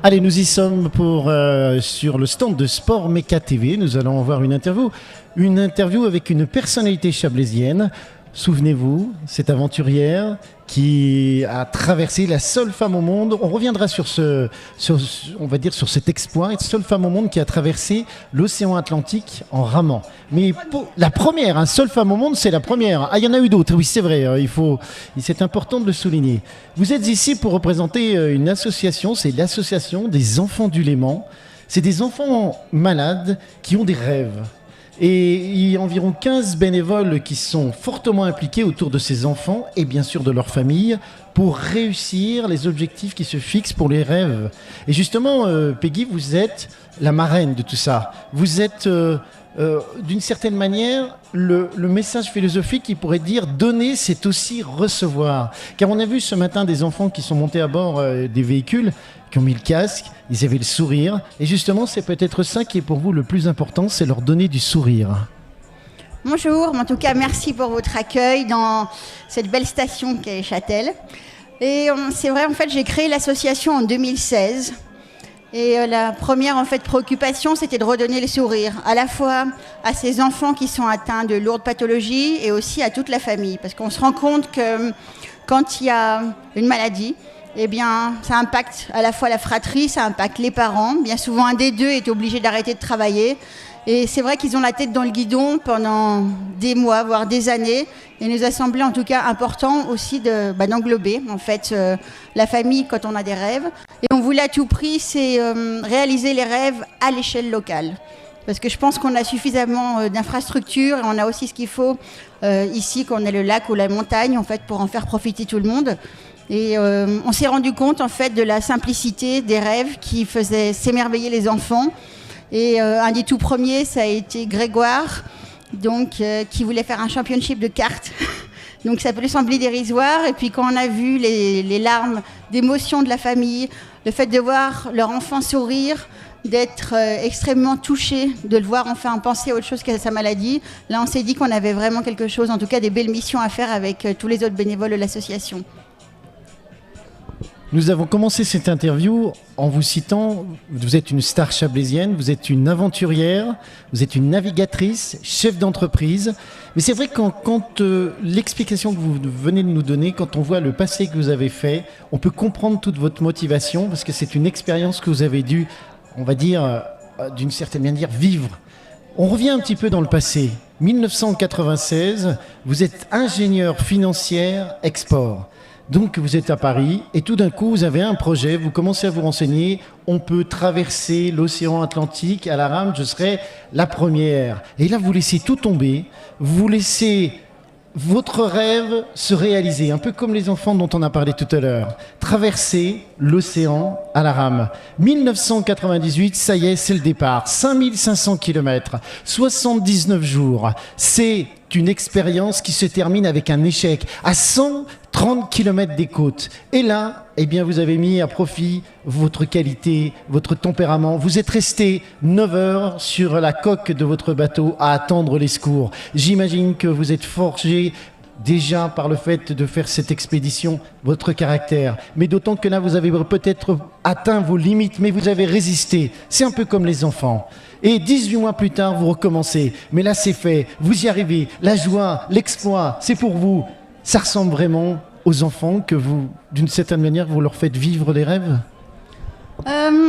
Allez, nous y sommes sur le stand de Sport Méca TV. Nous allons avoir une interview avec une personnalité chablaisienne. Souvenez-vous, cette aventurière qui a traversé la seule femme au monde. On reviendra sur cet exploit, la seule femme au monde qui a traversé l'océan Atlantique en ramant. Mais la première, seule femme au monde, c'est la première. Ah, il y en a eu d'autres, oui, c'est vrai. C'est important de le souligner. Vous êtes ici pour représenter une association, c'est l'association des enfants du Léman. C'est des enfants malades qui ont des rêves. Et il y a environ 15 bénévoles qui sont fortement impliqués autour de ces enfants et bien sûr de leur famille pour réussir les objectifs qui se fixent pour les rêves. Et justement, Peggy, vous êtes la marraine de tout ça. Vous êtes, d'une certaine manière, le message philosophique qui pourrait dire « donner, c'est aussi recevoir ». Car on a vu ce matin des enfants qui sont montés à bord des véhicules, qui ont mis le casque, ils avaient le sourire. Et justement, c'est peut-être ça qui est pour vous le plus important, c'est leur donner du sourire. Bonjour, en tout cas, merci pour votre accueil dans cette belle station qu'est Châtel. Et c'est vrai, en fait, j'ai créé l'association en 2016. Et la première préoccupation, c'était de redonner le sourire, à la fois à ces enfants qui sont atteints de lourdes pathologies et aussi à toute la famille. Parce qu'on se rend compte que quand il y a une maladie, eh bien, ça impacte à la fois la fratrie, ça impacte les parents. Bien souvent, un des deux est obligé d'arrêter de travailler. Et c'est vrai qu'ils ont la tête dans le guidon pendant des mois, voire des années. Et il nous a semblé en tout cas important aussi d'englober en fait la famille quand on a des rêves. Et on voulait à tout prix, c'est réaliser les rêves à l'échelle locale. Parce que je pense qu'on a suffisamment d'infrastructures et on a aussi ce qu'il faut ici, qu'on ait le lac ou la montagne, en fait, pour en faire profiter tout le monde. Et on s'est rendu compte en fait de la simplicité des rêves qui faisaient s'émerveiller les enfants. Et un des tout premiers, ça a été Grégoire, donc, qui voulait faire un championship de cartes. Donc ça peut sembler dérisoire. Et puis quand on a vu les larmes d'émotion de la famille, le fait de voir leur enfant sourire, d'être extrêmement touché, de le voir enfin penser à autre chose qu'à sa maladie, là on s'est dit qu'on avait vraiment quelque chose, en tout cas des belles missions à faire avec tous les autres bénévoles de l'association. Nous avons commencé cette interview en vous citant, vous êtes une star chablaisienne, vous êtes une aventurière, vous êtes une navigatrice, chef d'entreprise. Mais c'est vrai que quand l'explication que vous venez de nous donner, quand on voit le passé que vous avez fait, on peut comprendre toute votre motivation parce que c'est une expérience que vous avez dû, on va dire, d'une certaine manière, vivre. On revient un petit peu dans le passé. 1996, vous êtes ingénieur financière export. Donc vous êtes à Paris et tout d'un coup vous avez un projet, vous commencez à vous renseigner, on peut traverser l'océan Atlantique à la rame, je serai la première. Et là vous laissez tout tomber, vous laissez votre rêve se réaliser, un peu comme les enfants dont on a parlé tout à l'heure. Traverser l'océan à la rame. 1998, ça y est, c'est le départ. 5500 km, 79 jours. C'est une expérience qui se termine avec un échec à 130 km des côtes. Et là, eh bien, vous avez mis à profit votre qualité, votre tempérament. Vous êtes resté 9 heures sur la coque de votre bateau à attendre les secours. J'imagine que vous êtes forgé déjà par le fait de faire cette expédition, votre caractère. Mais d'autant que là, vous avez peut-être atteint vos limites, mais vous avez résisté. C'est un peu comme les enfants. Et 18 mois plus tard, vous recommencez. Mais là, c'est fait. Vous y arrivez. La joie, l'exploit, c'est pour vous. Ça ressemble vraiment aux enfants que vous, d'une certaine manière, vous leur faites vivre les rêves ?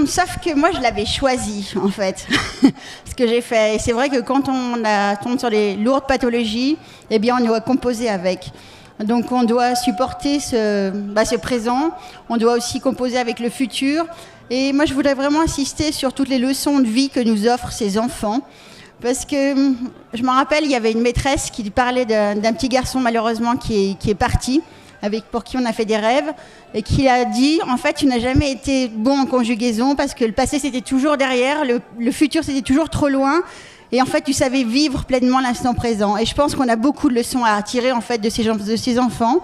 Sauf que moi, je l'avais choisi, en fait, ce que j'ai fait. Et c'est vrai que quand on tombe sur les lourdes pathologies, eh bien, on doit composer avec. Donc, on doit supporter ce présent. On doit aussi composer avec le futur. Et moi, je voudrais vraiment insister sur toutes les leçons de vie que nous offrent ces enfants. Parce que je me rappelle, il y avait une maîtresse qui parlait d'un petit garçon, malheureusement, qui est parti, pour qui on a fait des rêves, et qui a dit, en fait, tu n'as jamais été bon en conjugaison parce que le passé, c'était toujours derrière, le futur, c'était toujours trop loin. Et en fait, tu savais vivre pleinement l'instant présent. Et je pense qu'on a beaucoup de leçons à tirer, en fait, de ces enfants.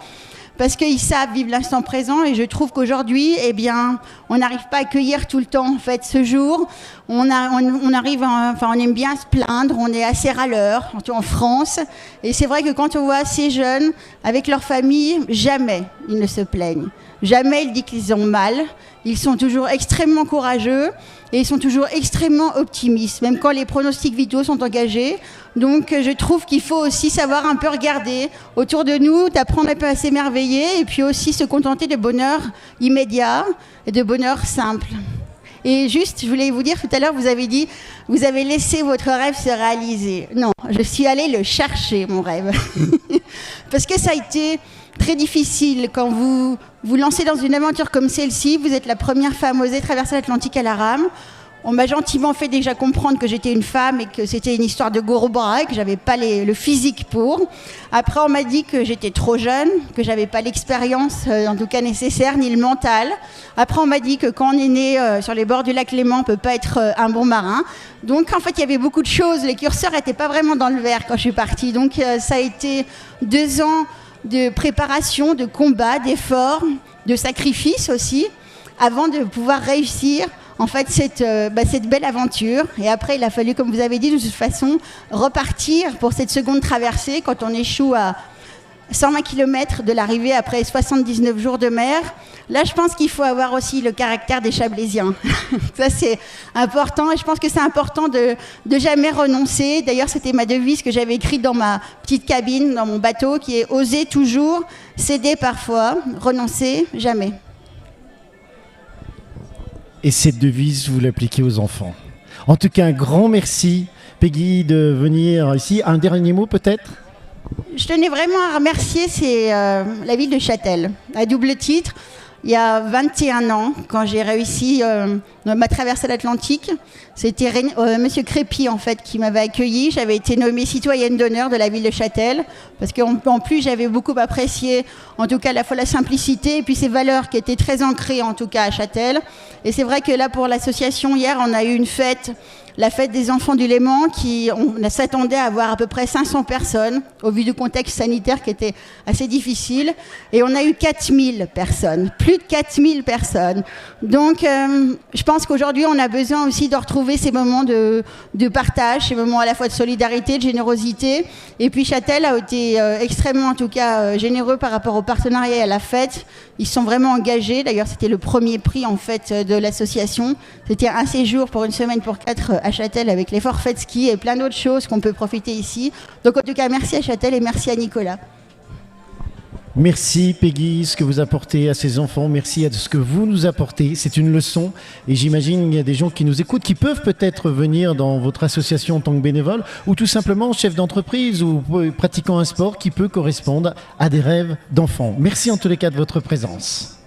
parce qu'ils savent vivre l'instant présent. Et je trouve qu'aujourd'hui, eh bien, on n'arrive pas à accueillir tout le temps en fait ce jour. On aime bien se plaindre, on est assez râleur, surtout en France. Et c'est vrai que quand on voit ces jeunes avec leur famille, jamais ils ne se plaignent. Jamais ils disent qu'ils ont mal. Ils sont toujours extrêmement courageux et ils sont toujours extrêmement optimistes, même quand les pronostics vitaux sont engagés. Donc je trouve qu'il faut aussi savoir un peu regarder autour de nous, d'apprendre un peu à s'émerveiller et puis aussi se contenter de bonheur immédiat et de bonheur simple. Et juste, je voulais vous dire, tout à l'heure, vous avez dit, vous avez laissé votre rêve se réaliser. Non, je suis allée le chercher, mon rêve. Parce que ça a été très difficile quand vous vous lancez dans une aventure comme celle-ci. Vous êtes la première femme à oser traverser l'Atlantique à la rame. On m'a gentiment fait déjà comprendre que j'étais une femme et que c'était une histoire de gros bras et que j'avais pas le physique pour. Après, on m'a dit que j'étais trop jeune, que j'avais pas l'expérience, en tout cas nécessaire, ni le mental. Après, on m'a dit que quand on est né sur les bords du lac Léman, on peut pas être un bon marin. Donc, en fait, il y avait beaucoup de choses. Les curseurs étaient pas vraiment dans le vert quand je suis partie. Donc, ça a été 2 ans de préparation, de combat, d'efforts, de sacrifice aussi, avant de pouvoir réussir en fait cette belle aventure. Et après, il a fallu, comme vous avez dit, de toute façon, repartir pour cette seconde traversée quand on échoue à 120 km de l'arrivée après 79 jours de mer. Là, je pense qu'il faut avoir aussi le caractère des Chablaisiens. Ça, c'est important et je pense que c'est important de jamais renoncer. D'ailleurs, c'était ma devise que j'avais écrite dans ma petite cabine, dans mon bateau, qui est « Oser toujours, céder parfois, renoncer jamais ». Et cette devise, vous l'appliquez aux enfants. En tout cas, un grand merci, Peggy, de venir ici. Un dernier mot peut-être ? Je tenais vraiment à remercier la ville de Châtel, à double titre. Il y a 21 ans, quand j'ai réussi ma traversée de l'Atlantique, c'était Monsieur Crépy en fait qui m'avait accueillie. J'avais été nommée citoyenne d'honneur de la ville de Châtel parce qu'en plus j'avais beaucoup apprécié, en tout cas à la fois la simplicité et puis ces valeurs qui étaient très ancrées en tout cas à Châtel. Et c'est vrai que là pour l'association hier, on a eu une fête. La fête des enfants du Léman, on s'attendait à avoir à peu près 500 personnes, au vu du contexte sanitaire qui était assez difficile. Et on a eu 4000 personnes, plus de 4000 personnes. Donc, je pense qu'aujourd'hui, on a besoin aussi de retrouver ces moments de partage, ces moments à la fois de solidarité, de générosité. Et puis, Châtel a été extrêmement, en tout cas, généreux par rapport au partenariat et à la fête. Ils sont vraiment engagés. D'ailleurs, c'était le premier prix, en fait, de l'association. C'était un séjour pour une semaine pour 4 à Châtel avec les forfaits de ski et plein d'autres choses qu'on peut profiter ici. Donc en tout cas, merci à Châtel et merci à Nicolas. Merci Peggy, ce que vous apportez à ces enfants, merci à ce que vous nous apportez, c'est une leçon et j'imagine qu'il y a des gens qui nous écoutent qui peuvent peut-être venir dans votre association en tant que bénévole ou tout simplement chef d'entreprise ou pratiquant un sport qui peut correspondre à des rêves d'enfants. Merci en tous les cas de votre présence.